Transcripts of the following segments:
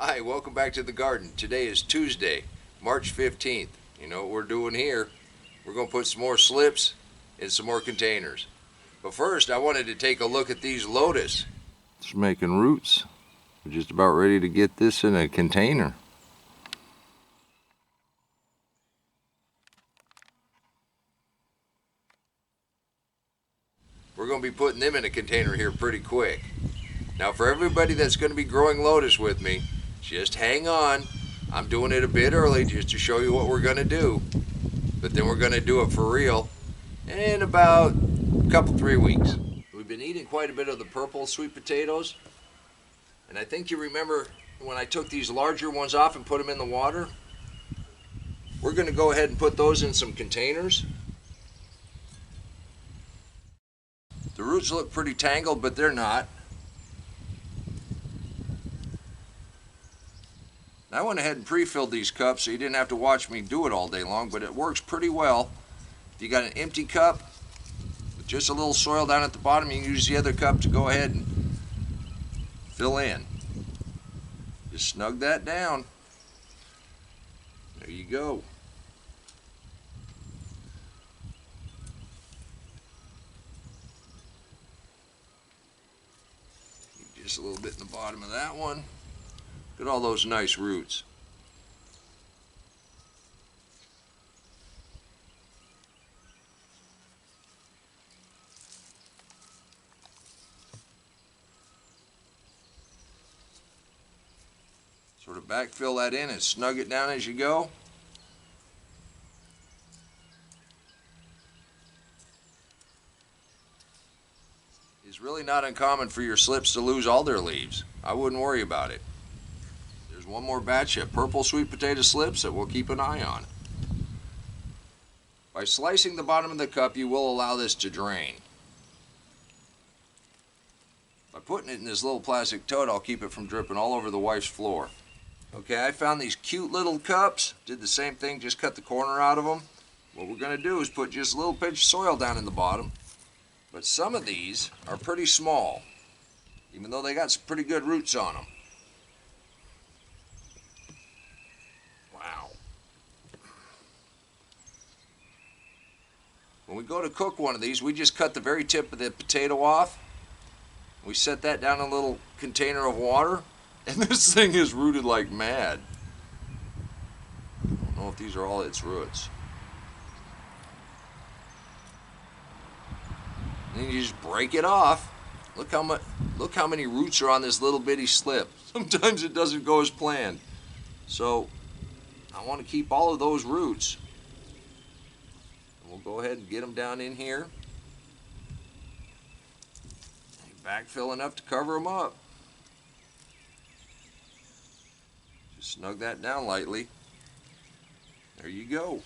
Hi, welcome back to the garden. Today is Tuesday, March 15th. You know what we're doing here? We're going to put some more slips in some more containers. But first, I wanted to take a look at these lotus. It's making roots. We're just about ready to get this in a container. We're going to be putting them in a container here pretty quick. Now, for everybody that's going to be growing lotus with me, just hang on. I'm doing it a bit early just to show you what we're going to do. But then we're going to do it for real in about a couple, 3 weeks. We've been eating quite a bit of the purple sweet potatoes. And I think you remember when I took these larger ones off and put them in the water. We're going to go ahead and put those in some containers. The roots look pretty tangled, but they're not. I went ahead and pre-filled these cups so you didn't have to watch me do it all day long, but it works pretty well. If you got an empty cup with just a little soil down at the bottom, you can use the other cup to go ahead and fill in. Just snug that down. There you go. Just a little bit in the bottom of that one. Look at all those nice roots. Sort of backfill that in and snug it down as you go. It's really not uncommon for your slips to lose all their leaves. I wouldn't worry about it. There's one more batch of purple sweet potato slips that we'll keep an eye on. By slicing the bottom of the cup, you will allow this to drain. By putting it in this little plastic tote, I'll keep it from dripping all over the wife's floor. Okay, I found these cute little cups. Did the same thing, just cut the corner out of them. What we're going to do is put just a little pinch of soil down in the bottom. But some of these are pretty small, even though they got some pretty good roots on them. Wow. When we go to cook one of these, we just cut the very tip of the potato off. We set that down in a little container of water, and this thing is rooted like mad. I don't know if these are all its roots. And then you just break it off. Look how many roots are on this little bitty slip. Sometimes it doesn't go as planned. So I want to keep all of those roots. And we'll go ahead and get them down in here. Backfill enough to cover them up. Just snug that down lightly. There you go.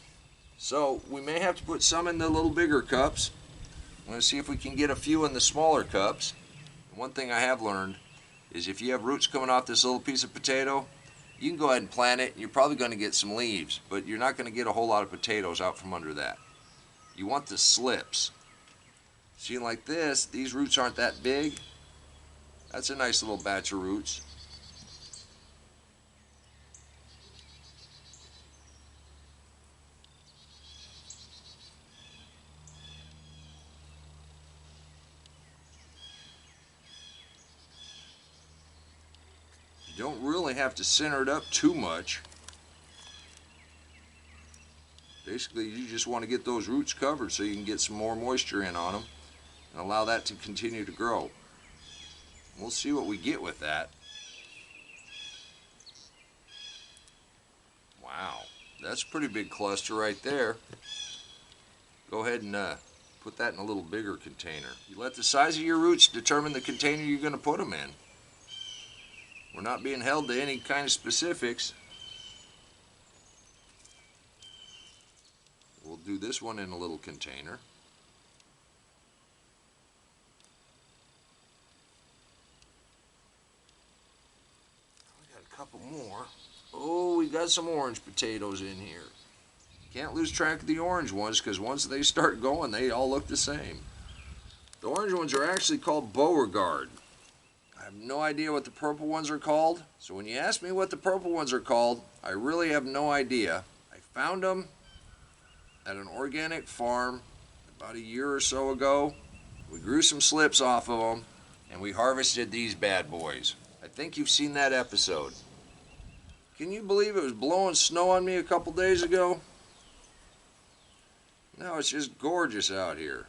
So we may have to put some in the little bigger cups. I'm going to see if we can get a few in the smaller cups. One thing I have learned is if you have roots coming off this little piece of potato, you can go ahead and plant it. You're probably going to get some leaves, but you're not going to get a whole lot of potatoes out from under that. You want the slips. See, like this, these roots aren't that big. That's a nice little batch of roots. You don't really have to center it up too much. Basically, you just want to get those roots covered so you can get some more moisture in on them and allow that to continue to grow. We'll see what we get with that. Wow, that's a pretty big cluster right there. Go ahead and put that in a little bigger container. You let the size of your roots determine the container you're going to put them in. We're not being held to any kind of specifics. We'll do this one in a little container. We got a couple more. Oh, we got some orange potatoes in here. Can't lose track of the orange ones because once they start going, they all look the same. The orange ones are actually called Beauregard. I have no idea what the purple ones are called. So when you ask me what the purple ones are called, I really have no idea. I found them at an organic farm about a year or so ago. We grew some slips off of them, and we harvested these bad boys. I think you've seen that episode. Can you believe it was blowing snow on me a couple days ago? Now it's just gorgeous out here.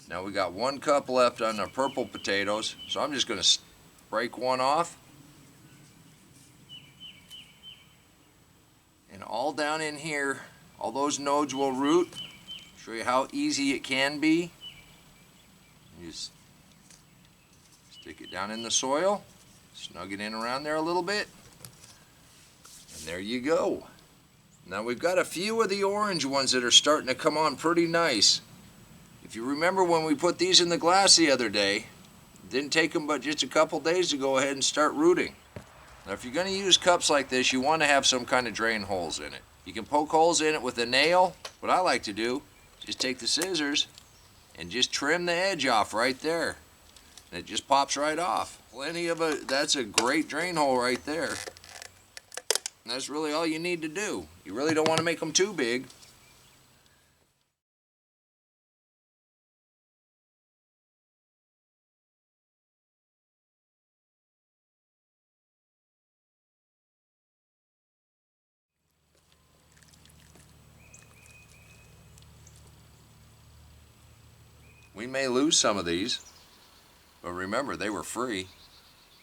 Now we got 1 cup left on our purple potatoes, so I'm just going to break one off. And all down in here, all those nodes will root. Show you how easy it can be. You just stick it down in the soil, snug it in around there a little bit, and there you go. Now we've got a few of the orange ones that are starting to come on pretty nice. If you remember when we put these in the glass the other day, it didn't take them but just a couple days to go ahead and start rooting. Now if you're going to use cups like this, you want to have some kind of drain holes in it. You can poke holes in it with a nail. What I like to do is take the scissors and just trim the edge off right there. And it just pops right off. Plenty of a, that's a great drain hole right there. And that's really all you need to do. You really don't want to make them too big. We may lose some of these, but remember, they were free.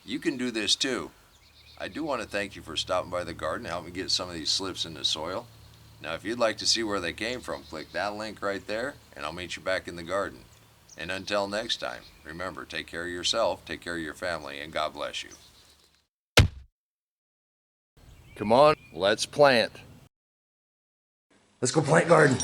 You can do this too. I do want to thank you for stopping by the garden and helping me get some of these slips in the soil. Now, if you'd like to see where they came from, click that link right there, and I'll meet you back in the garden. And until next time, remember, take care of yourself, take care of your family, and God bless you. Come on, let's plant. Let's go plant garden.